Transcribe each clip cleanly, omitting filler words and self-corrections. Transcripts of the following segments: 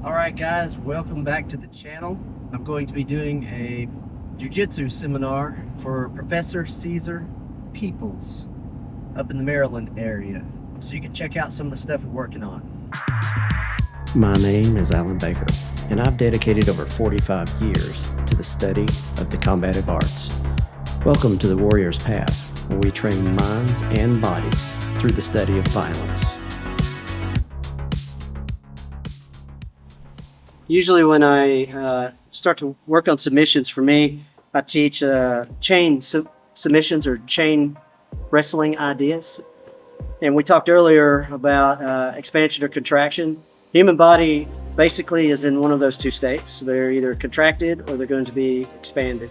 All right, guys, welcome back to the channel. I'm going to be doing a Jiu-Jitsu seminar for Professor Caesar Peoples up in the Maryland area. So you can check out some of the stuff we're working on. My name is Alan Baker, and I've dedicated over 45 years to the study of the combative arts. Welcome to the Warrior's Path, where we train minds and bodies through the study of violence. Usually when I start to work on submissions, for me, I teach chain submissions or chain wrestling ideas. And we talked earlier about expansion or contraction. Human body basically is in one of those two states. They're either contracted or they're going to be expanded.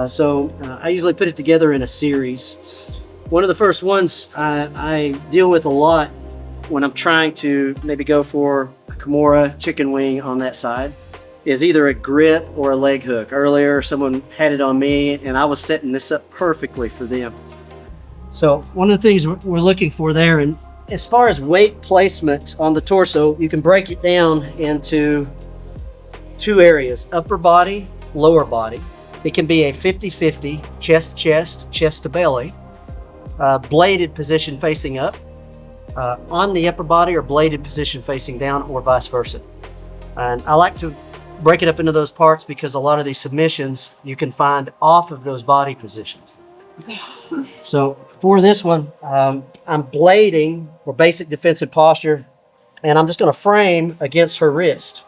So I usually put it together in a series. One of the first ones I deal with a lot when I'm trying to maybe go for a Kimura chicken wing on that side is either a grip or a leg hook. Earlier, someone had it on me and I was setting this up perfectly for them. So one of the things we're looking for there, and as far as weight placement on the torso, you can break it down into two areas, upper body, lower body. It can be a 50-50, chest to chest, chest to belly, bladed position facing up, on the upper body, or bladed position facing down, or vice versa. And I like to break it up into those parts because a lot of these submissions you can find off of those body positions. So for this one, I'm blading, or basic defensive posture, and I'm just going to frame against her wrist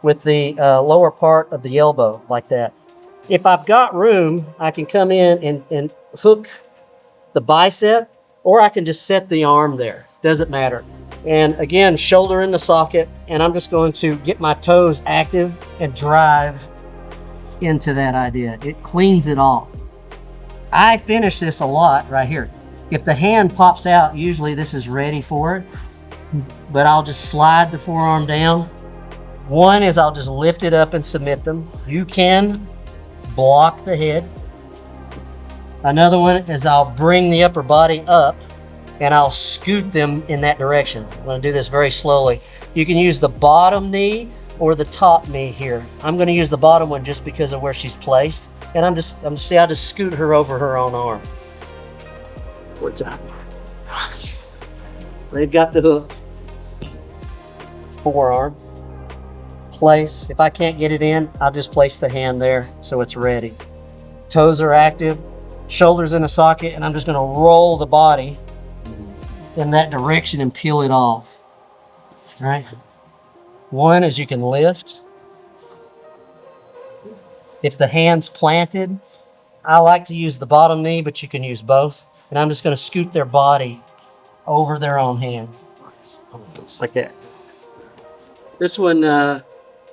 with the lower part of the elbow like that. If I've got room, I can come in and hook the bicep, or I can just set the arm there. Doesn't matter. And again, shoulder in the socket, and I'm just going to get my toes active and drive into that idea. It cleans it off. I finish this a lot right here. If the hand pops out, usually this is ready for it, but I'll just slide the forearm down. One is I'll just lift it up and submit them. You can block the head. Another one is I'll bring the upper body up and I'll scoot them in that direction. I'm going to do this very slowly. You can use the bottom knee or the top knee here. I'm going to use the bottom one just because of where she's placed. And I'll just scoot her over her own arm. What's that? They've got the hook. Forearm. Place. If I can't get it in, I'll just place the hand there so it's ready. Toes are active. Shoulders in a socket, and I'm just going to roll the body in that direction and peel it off. All right. One is you can lift. If the hand's planted, I like to use the bottom knee, but you can use both. And I'm just going to scoot their body over their own hand. Just like that. This one,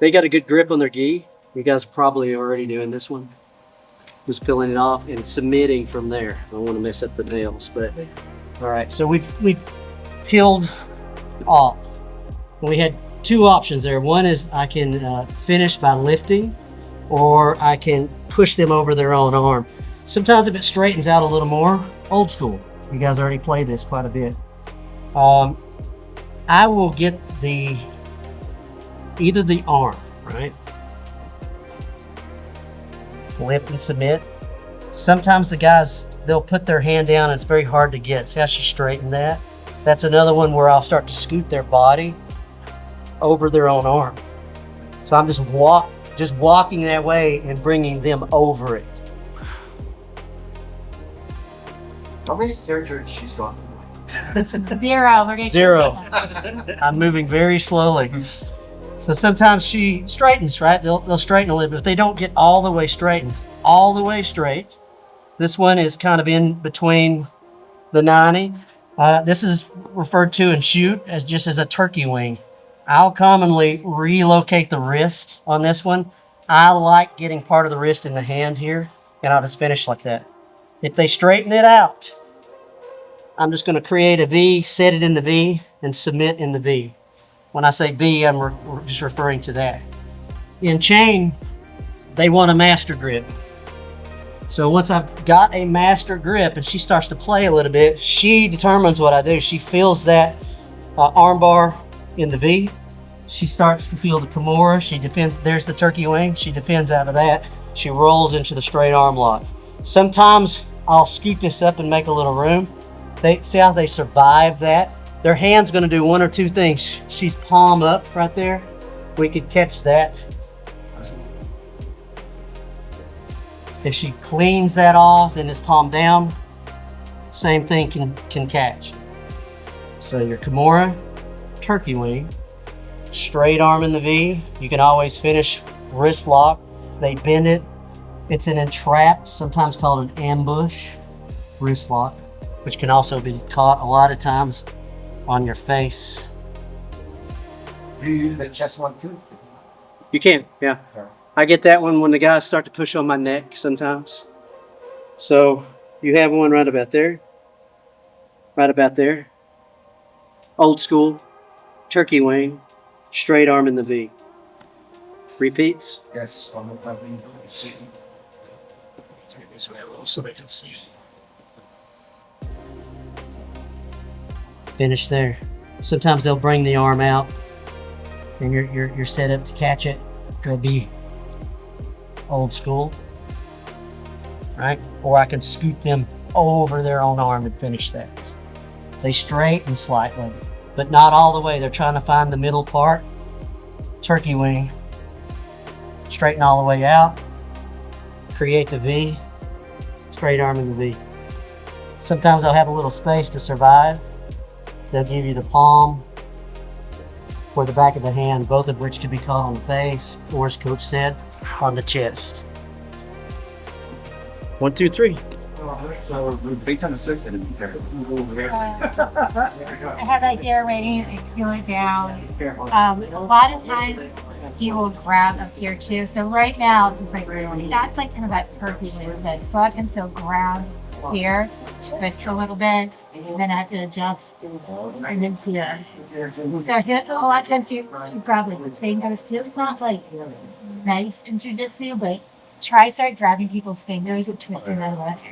they got a good grip on their gi. You guys are probably already doing this one. Just peeling it off and submitting from there. I don't want to mess up the nails, but all right. So we've peeled off. We had two options there. One is I can finish by lifting, or I can push them over their own arm. Sometimes if it straightens out a little more, old school. You guys already played this quite a bit. I will get either the arm, right? Lift and submit. Sometimes the guys, they'll put their hand down and it's very hard to get. See how she straightened that? That's another one where I'll start to scoot their body over their own arm. So I'm just walking that way and bringing them over it. How many surgeries she's gone through? Zero. We're getting Zero. I'm moving very slowly. So sometimes she straightens, right? They'll straighten a little bit, but they don't get all the way straightened. All the way straight. This one is kind of in between the 90. This is referred to in shoot as just as a turkey wing. I'll commonly relocate the wrist on this one. I like getting part of the wrist in the hand here, and I'll just finish like that. If they straighten it out, I'm just going to create a V, set it in the V, and submit in the V. When I say V, I'm just referring to that. In chain, they want a master grip. So once I've got a master grip and she starts to play a little bit, she determines what I do. She feels that arm bar in the V. She starts to feel the Kimura. She defends. There's the turkey wing. She defends out of that. She rolls into the straight arm lock. Sometimes I'll scoot this up and make a little room. See how they survive that? Their hand's going to do one or two things. She's palm up right there. We could catch that. If she cleans that off and is palm down, same thing can catch. So your Kimura, turkey wing, straight arm in the V. You can always finish wrist lock. They bend it. It's an entrap, sometimes called an ambush wrist lock, which can also be caught a lot of times on your face. Do you use the chest one too? You can, yeah. I get that one when the guys start to push on my neck sometimes. So you have one right about there. Right about there. Old school, turkey wing, straight arm in the V. Repeats. Yes. Turn this way a little so they can see. Finish there. Sometimes they'll bring the arm out and you're set up to catch it. It'll be old school, right? Or I can scoot them over their own arm and finish that. They straighten slightly, but not all the way. They're trying to find the middle part. Turkey wing. Straighten all the way out. Create the V. Straight arm in the V. Sometimes they'll have a little space to survive. They'll give you the palm or the back of the hand, both of which can be caught on the face, or as Coach said, on the chest. 1, 2, 3. So they kind of says it. I have like air waiting and peel it down. A lot of times he will grab up here too. So right now it's like that's like kind of that turkey movement. So I can still grab here, twist a little bit, and then I have to adjust and then here. So a lot of times you grab like the fingers too. It's not like nice in jiu-jitsu, but try start grabbing people's fingers and twisting them less.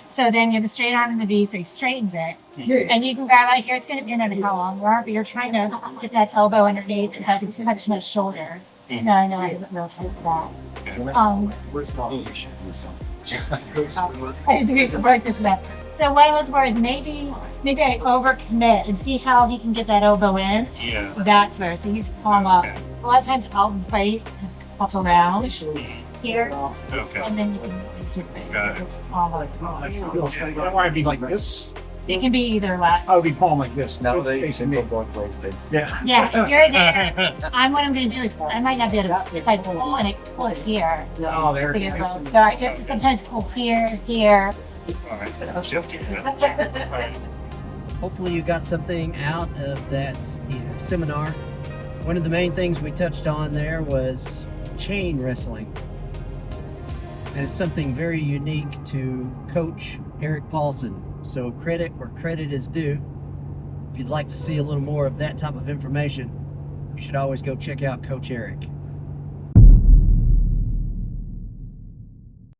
So then you have the straight arm in the V, so he straightens it. And you can grab out here, it's going to depend on how long you are, but you're trying to get that elbow underneath and have to touch my shoulder. No, I didn't know how to do that. I just need to break this up. So what I look for is maybe I overcommit and see how he can get that elbow in. Yeah. That's where, so he's palm up. A lot of times I'll bite and pop around here, Okay. and then you can use your face. Got it. It's palm up. I want to be like this. It can be either way. I would be palm like this. Now they facing can me. go both ways, baby. Yeah. Yeah, if you're there, what I'm going to do is I might not be able to, if I pull and I pull it here. Oh, there to it get is. low. So I have to sometimes pull here. All right. Shift. Hopefully you got something out of that seminar. One of the main things we touched on there was chain wrestling. And it's something very unique to Coach Eric Paulson. So credit where credit is due. If you'd like to see a little more of that type of information, you should always go check out Coach Eric.